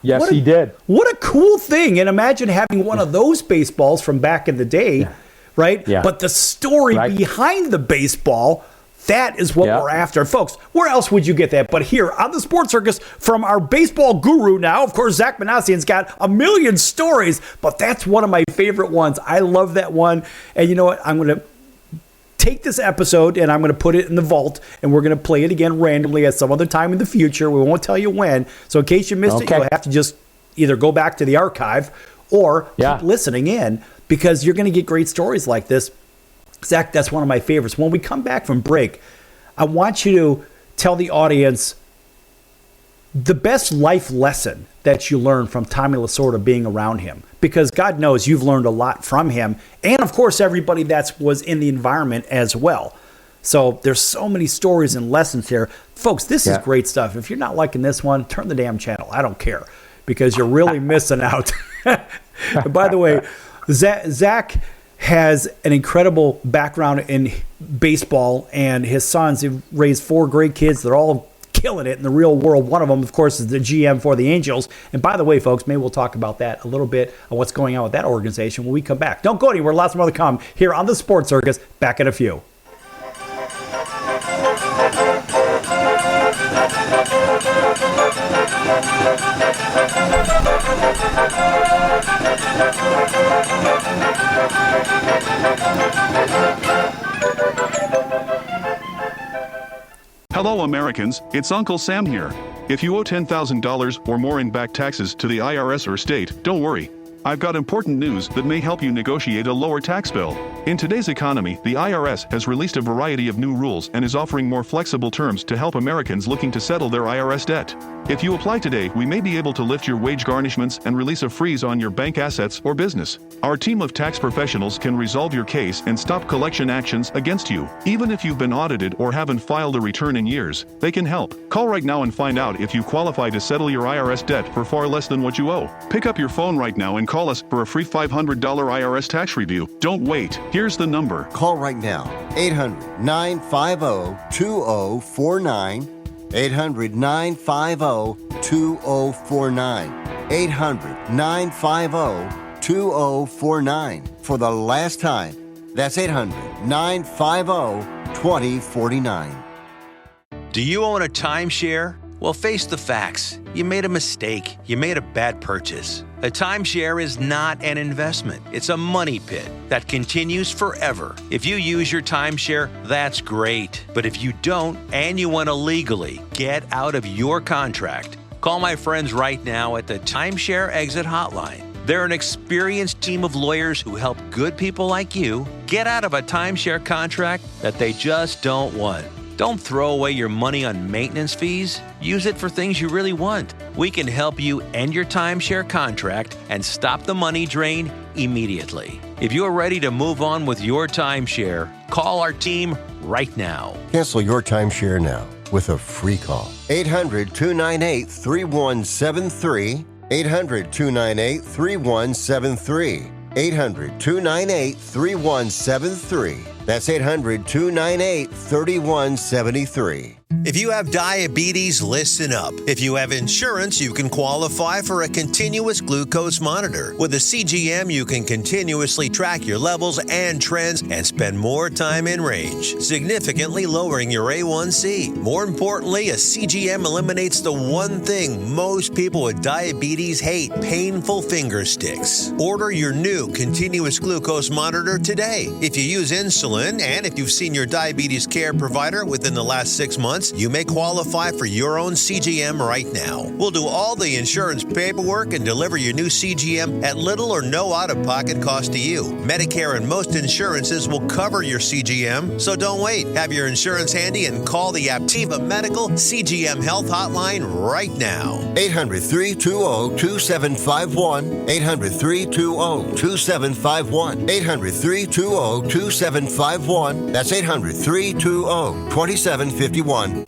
Yes, he did. What a cool thing. And imagine having one of those baseballs from back in the day, right? Yeah. But the story behind the baseball, that is what we're after. Folks, where else would you get that? But here on the Sports Circus from our baseball guru now, of course, Zack Minasian's got a million stories, but that's one of my favorite ones. I love that one. And you know what? I'm going to take this episode and I'm going to put it in the vault and we're going to play it again randomly at some other time in the future. We won't tell you when. So in case you missed it, you'll have to just either go back to the archive or keep listening in because you're going to get great stories like this. Zach, that's one of my favorites. When we come back from break, I want you to tell the audience the best life lesson that you learned from Tommy LaSorda being around him. Because God knows you've learned a lot from him. And, of course, everybody that was in the environment as well. So there's so many stories and lessons here. Folks, this is great stuff. If you're not liking this one, turn the damn channel. I don't care because you're really missing out. By the way, Zach has an incredible background in baseball, and his sons have raised 4 great kids. They're all killing it in the real world. One of them, of course, is the GM for the Angels. And by the way, folks, maybe we'll talk about that a little bit on what's going on with that organization when we come back. Don't go anywhere. Lots more to come here on the Sports Circus. Back in a few. Hello, Americans. It's Uncle Sam here. If you owe $10,000 or more in back taxes to the IRS or state, don't worry. I've got important news that may help you negotiate a lower tax bill. In today's economy, the IRS has released a variety of new rules and is offering more flexible terms to help Americans looking to settle their IRS debt. If you apply today, we may be able to lift your wage garnishments and release a freeze on your bank assets or business. Our team of tax professionals can resolve your case and stop collection actions against you. Even if you've been audited or haven't filed a return in years, they can help. Call right now and find out if you qualify to settle your IRS debt for far less than what you owe. Pick up your phone right now and call us for a free $500 IRS tax review. Don't wait. Here's the number. Call right now. 800-950-2049. 800-950-2049. 800-950-2049. For the last time, that's 800-950-2049. Do you own a timeshare? Well, face the facts. You made a mistake. You made a bad purchase. A timeshare is not an investment. It's a money pit that continues forever. If you use your timeshare, that's great. But if you don't and you want to legally get out of your contract, call my friends right now at the Timeshare Exit Hotline. They're an experienced team of lawyers who help good people like you get out of a timeshare contract that they just don't want. Don't throw away your money on maintenance fees. Use it for things you really want. We can help you end your timeshare contract and stop the money drain immediately. If you're ready to move on with your timeshare, call our team right now. Cancel your timeshare now with a free call. 800-298-3173. 800-298-3173. 800-298-3173. That's 800-298-3173. If you have diabetes, listen up. If you have insurance, you can qualify for a continuous glucose monitor. With a CGM, you can continuously track your levels and trends and spend more time in range, significantly lowering your A1C. More importantly, a CGM eliminates the one thing most people with diabetes hate: painful finger sticks. Order your new continuous glucose monitor today. If you use insulin and if you've seen your diabetes care provider within the last 6 months, you may qualify for your own CGM right now. We'll do all the insurance paperwork and deliver your new CGM at little or no out-of-pocket cost to you. Medicare and most insurances will cover your CGM, so don't wait. Have your insurance handy and call the Aptiva Medical CGM Health Hotline right now. 800-320-2751. 800-320-2751. 800-320-2751. That's 800-320-2751.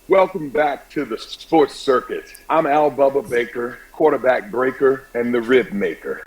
Welcome back to the Sports Circus. I'm Al Bubba Baker, quarterback breaker and the rib maker.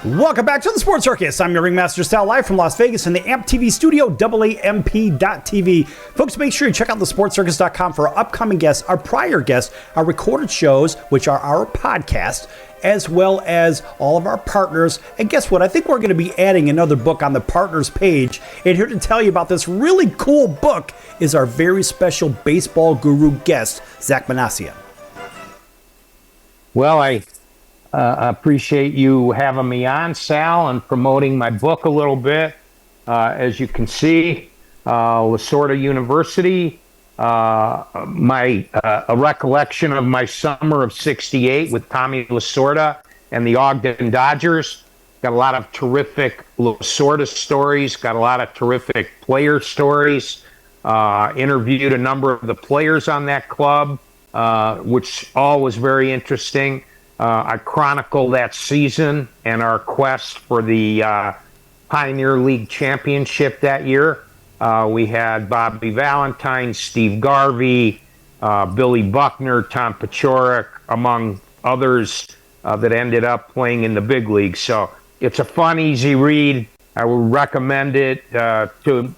Welcome back to the Sports Circus. I'm your Ringmaster Sal, live from Las Vegas in the AMP TV studio, AAMP.TV. Folks, make sure you check out thesportscircus.com for our upcoming guests, our prior guests, our recorded shows, which are our podcast, as well as all of our partners. And guess what? I think we're going to be adding another book on the partners page. And here to tell you about this really cool book is our very special baseball guru guest, Zack Minasian. Well, I appreciate you having me on, Sal, and promoting my book a little bit. As you can see, LaSorda University, a recollection of my summer of '68 with Tommy LaSorda and the Ogden Dodgers. Got a lot of terrific LaSorda stories, got a lot of terrific player stories. Interviewed a number of the players on that club, which all was very interesting. I chronicle that season and our quest for the Pioneer League championship that year. We had Bobby Valentine, Steve Garvey, Billy Buckner, Tom Paciorek, among others that ended up playing in the big league. So it's a fun, easy read. I would recommend it to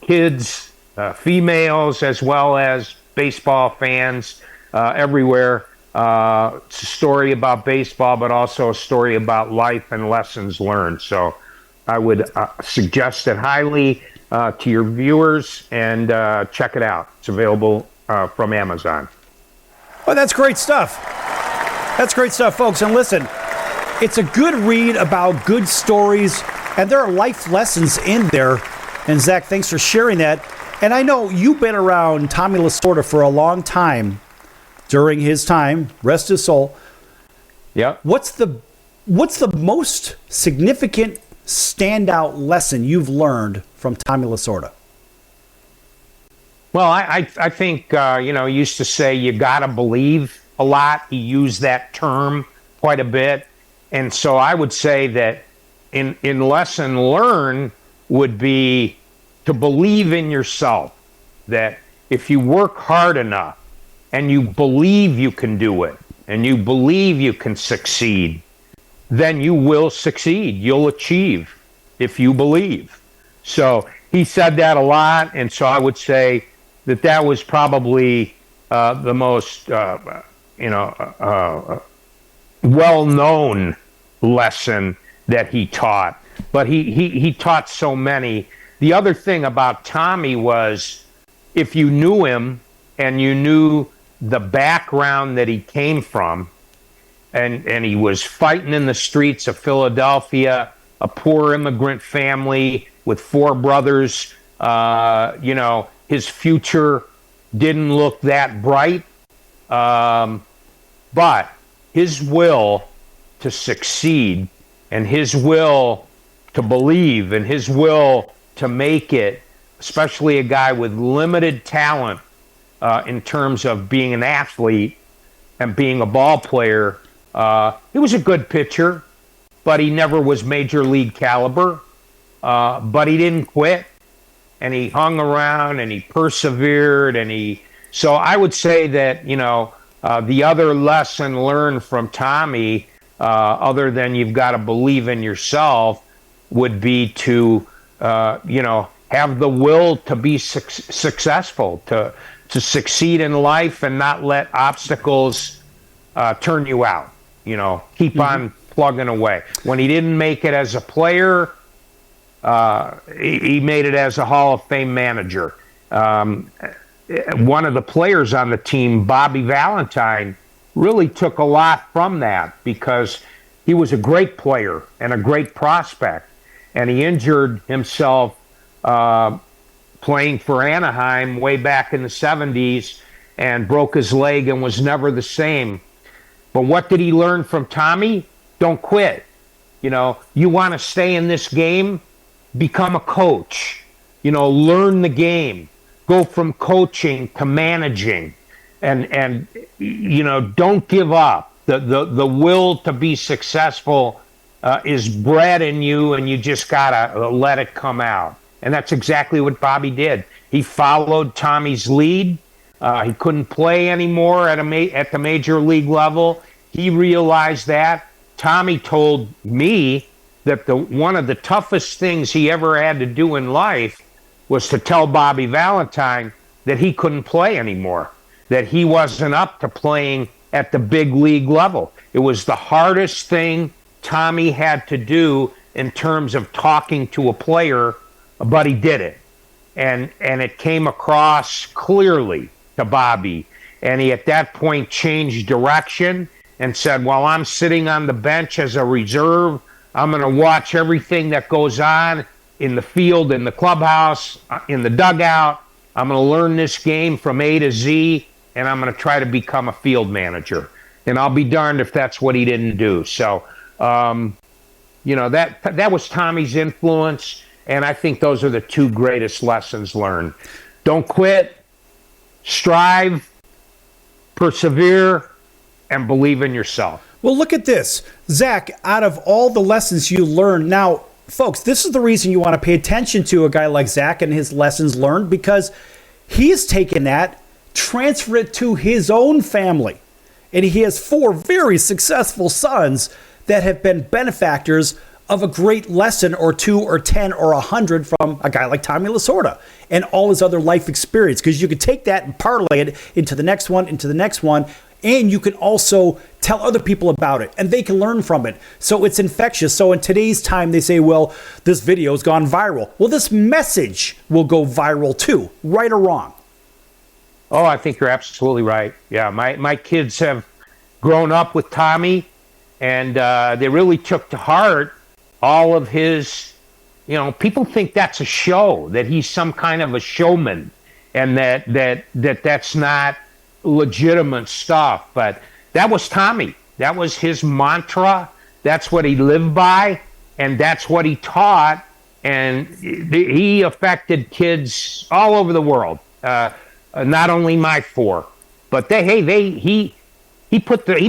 kids, females, as well as baseball fans everywhere. It's a story about baseball, but also a story about life and lessons learned. So I would suggest it highly to your viewers, and check it out. It's available from Amazon. Well, that's great stuff. That's great stuff, folks. And listen, it's a good read about good stories, and there are life lessons in there. And Zack, thanks for sharing that. And I know you've been around Tommy LaSorda for a long time. During his time, rest his soul. Yeah. What's the most significant standout lesson you've learned from Tommy LaSorda? Well, I think he used to say you gotta believe a lot. He used that term quite a bit, and so I would say that in lesson learned would be to believe in yourself. That if you work hard enough, and you believe you can do it, and you believe you can succeed, then you will succeed. You'll achieve if you believe. So he said that a lot, and so I would say that was probably the most well-known lesson that he taught. But he taught so many. The other thing about Tommy was, if you knew him and you knew the background that he came from, and he was fighting in the streets of Philadelphia, a poor immigrant family with 4 brothers. His future didn't look that bright, but his will to succeed, and his will to believe, and his will to make it, especially a guy with limited talent, in terms of being an athlete and being a ball player. He was a good pitcher, but he never was major league caliber. But he didn't quit, and he hung around, and he persevered, so I would say that, the other lesson learned from Tommy, other than you've got to believe in yourself, would be to, have the will to be successful, to succeed in life and not let obstacles turn you out. Keep on plugging away. When he didn't make it as a player, he made it as a Hall of Fame manager. One of the players on the team, Bobby Valentine, really took a lot from that, because he was a great player and a great prospect, and he injured himself playing for Anaheim way back in the 70s and broke his leg and was never the same. But what did he learn from Tommy? Don't quit. You know, you want to stay in this game, become a coach. You know, learn the game. Go from coaching to managing. And you know, don't give up. The will to be successful is bred in you, and you just got to let it come out. And that's exactly what Bobby did. He followed Tommy's lead. He couldn't play anymore at the major league level. He realized that. Tommy told me that one of the toughest things he ever had to do in life was to tell Bobby Valentine that he couldn't play anymore, that he wasn't up to playing at the big league level. It was the hardest thing Tommy had to do in terms of talking to a player, but he did it. And it came across clearly to Bobby. And he at that point changed direction and said, well, I'm sitting on the bench as a reserve. I'm going to watch everything that goes on in the field, in the clubhouse, in the dugout. I'm going to learn this game from A to Z, and I'm going to try to become a field manager. And I'll be darned if that's what he didn't do. So, you know, that was Tommy's influence, and I think those are the two greatest lessons learned. Don't quit, strive, persevere, and believe in yourself. Well, look at this. Zach, out of all the lessons you learned, now, folks, this is the reason you want to pay attention to a guy like Zach and his lessons learned, because he's taken that, transferred it to his own family. And he has 4 very successful sons that have been benefactors of a great lesson or 2 or 10 or 100 from a guy like Tommy LaSorda and all his other life experience. Because you could take that and parlay it into the next one, and you can also tell other people about it, and they can learn from it. So it's infectious. So in today's time, they say, well, this video's gone viral. Well, this message will go viral too, right or wrong. Oh, I think you're absolutely right. Yeah, my kids have grown up with Tommy, and they really took to heart all of his, you know, people think that's a show, that he's some kind of a showman, and that's not legitimate stuff. But that was Tommy. That was his mantra. That's what he lived by, and that's what he taught. And he affected kids all over the world. Not only my 4, but he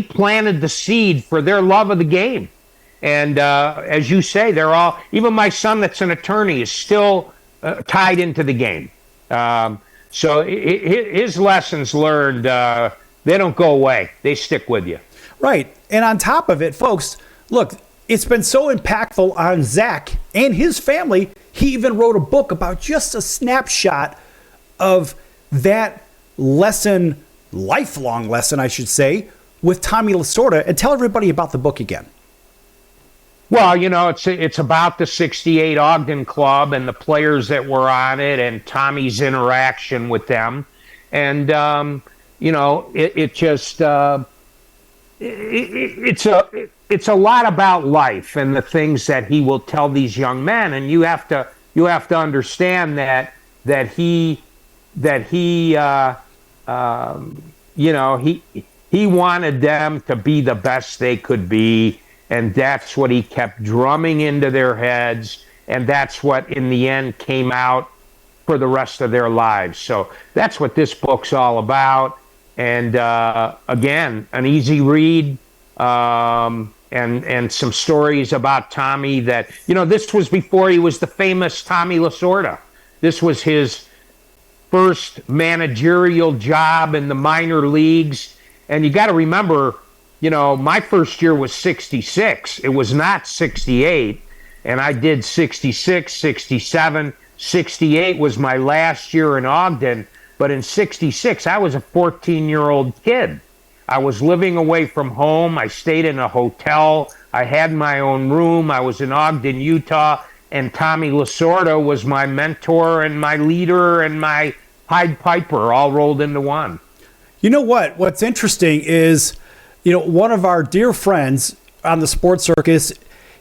planted the seed for their love of the game. And as you say, they're all, even my son that's an attorney is still tied into the game. So his lessons learned, they don't go away. They stick with you. Right. And on top of it, folks, look, it's been so impactful on Zach and his family. He even wrote a book about just a snapshot of that lesson, lifelong lesson, I should say, with Tommy LaSorda. And tell everybody about the book again. Well, you know, it's about the 68 Ogden Club and the players that were on it and Tommy's interaction with them. And, you know, it's a lot about life and the things that he will tell these young men. And you have to understand that he you know, he wanted them to be the best they could be. And that's what he kept drumming into their heads. And that's what, in the end, came out for the rest of their lives. So that's what this book's all about. And again, an easy read, and some stories about Tommy that, you know, this was before he was the famous Tommy LaSorda. This was his first managerial job in the minor leagues. And you got to remember, you know, my first year was 66. It was not 68. And I did 66, 67. 68 was my last year in Ogden. But in 66, I was a 14-year-old kid. I was living away from home. I stayed in a hotel. I had my own room. I was in Ogden, Utah. And Tommy LaSorda was my mentor and my leader and my Pied Piper all rolled into one. You know what? What's interesting is, you know, one of our dear friends on the Sports Circus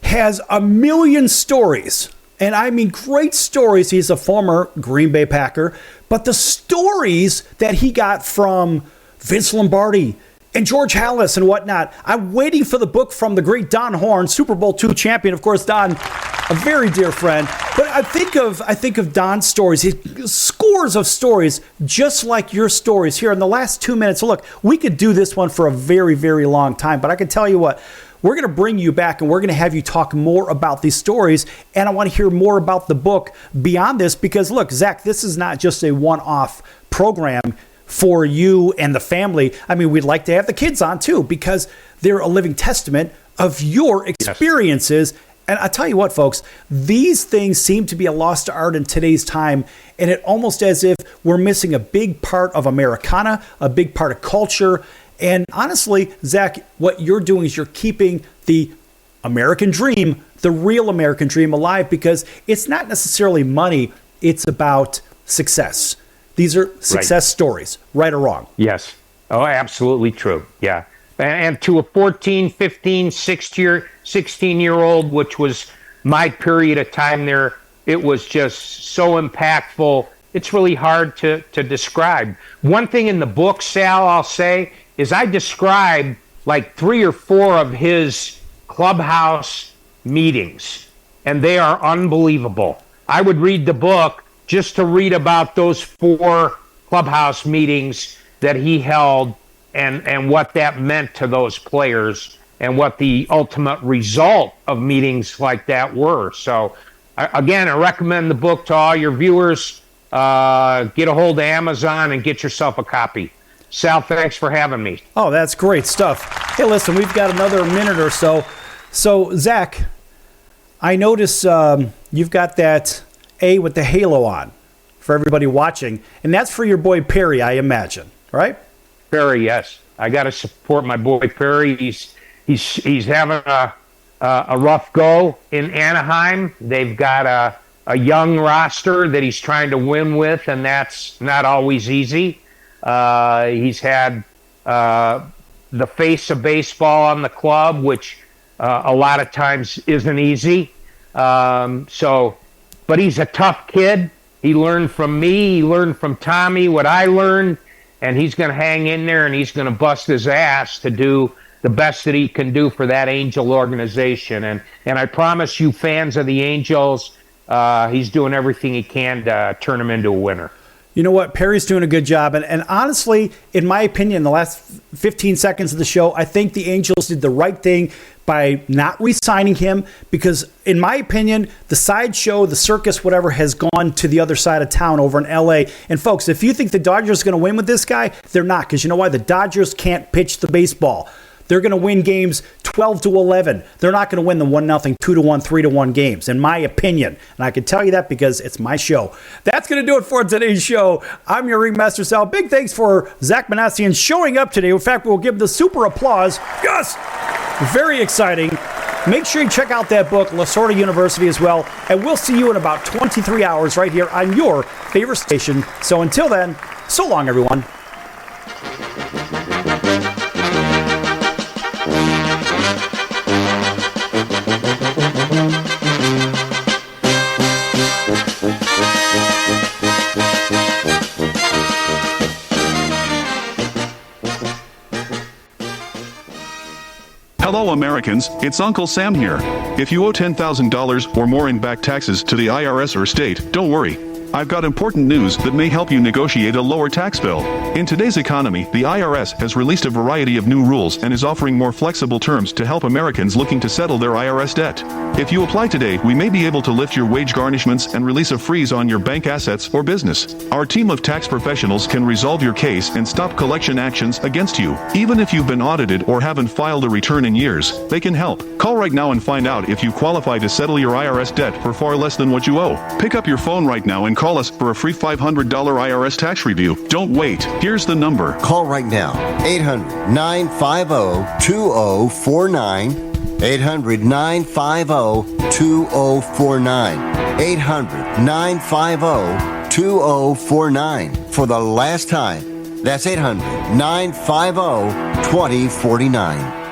has a million stories And I mean, great stories. He's a former Green Bay Packer. But the stories that he got from Vince Lombardi and George Halas and whatnot. I'm waiting for the book from the great Don Horn, Super Bowl II champion. Of course, Don, a very dear friend. But I think of Don's stories. He scores of stories just like your stories here in the last 2 minutes. So look, we could do this one for a very, very long time. But I can tell you what, we're going to bring you back and we're going to have you talk more about these stories. And I want to hear more about the book beyond this because, look, Zach, this is not just a one-off program for you and the family. I mean, we'd like to have the kids on too because they're a living testament of your experiences. Yes. And I tell you what, folks, these things seem to be a lost art in today's time. And it almost as if we're missing a big part of Americana, a big part of culture. And honestly, Zach, what you're doing is you're keeping the American dream, the real American dream alive because it's not necessarily money. It's about success. These are success stories, right or wrong. Yes. Oh, absolutely true. Yeah. And to a 14, 15, 16-year-old, which was my period of time there, it was just so impactful. It's really hard to describe. One thing in the book, Sal, I'll say, is I describe like 3 or 4 of his clubhouse meetings, and they are unbelievable. I would read the book just to read about those 4 clubhouse meetings that he held and what that meant to those players and what the ultimate result of meetings like that were. So, again, I recommend the book to all your viewers. Get a hold of Amazon and get yourself a copy. Sal, thanks for having me. Oh, that's great stuff. Hey, listen, we've got another minute or so. So, Zach, I notice you've got that A with the halo on for everybody watching, and that's for your boy Perry, I imagine, right? Perry, yes. I got to support my boy Perry. He's having a rough go in Anaheim. They've got a young roster that he's trying to win with, and that's not always easy. He's had the face of baseball on the club, which a lot of times isn't easy. But he's a tough kid. He learned from me. He learned from Tommy what I learned, and he's going to hang in there, and he's going to bust his ass to do the best that he can do for that Angel organization. And I promise you, fans of the Angels, he's doing everything he can to turn them into a winner. You know what? Perry's doing a good job. And honestly, in my opinion, the last 15 seconds of the show, I think the Angels did the right thing by not re-signing him because, in my opinion, the sideshow, the circus, whatever, has gone to the other side of town over in L.A. And, folks, if you think the Dodgers are going to win with this guy, they're not because you know why? The Dodgers can't pitch the baseball. They're going to win games 12-11. They're not going to win the 1-0, 2-1, 3-1 games, in my opinion. And I can tell you that because it's my show. That's going to do it for today's show. I'm your Ringmaster Sal. Big thanks for Zack Minasian showing up today. In fact, we'll give the super applause. Yes! Very exciting. Make sure you check out that book, LaSorda University, as well. And we'll see you in about 23 hours right here on your favorite station. So until then, so long, everyone. Hello Americans, it's Uncle Sam here. If you owe $10,000 or more in back taxes to the IRS or state, don't worry. I've got important news that may help you negotiate a lower tax bill. In today's economy, the IRS has released a variety of new rules and is offering more flexible terms to help Americans looking to settle their IRS debt. If you apply today, we may be able to lift your wage garnishments and release a freeze on your bank assets or business. Our team of tax professionals can resolve your case and stop collection actions against you. Even if you've been audited or haven't filed a return in years, they can help. Call right now and find out if you qualify to settle your IRS debt for far less than what you owe. Pick up your phone right now and call us for a free $500 IRS tax review. Don't wait. Here's the number. Call right now. 800-950-2049. 800-950-2049. 800-950-2049. For the last time, that's 800-950-2049.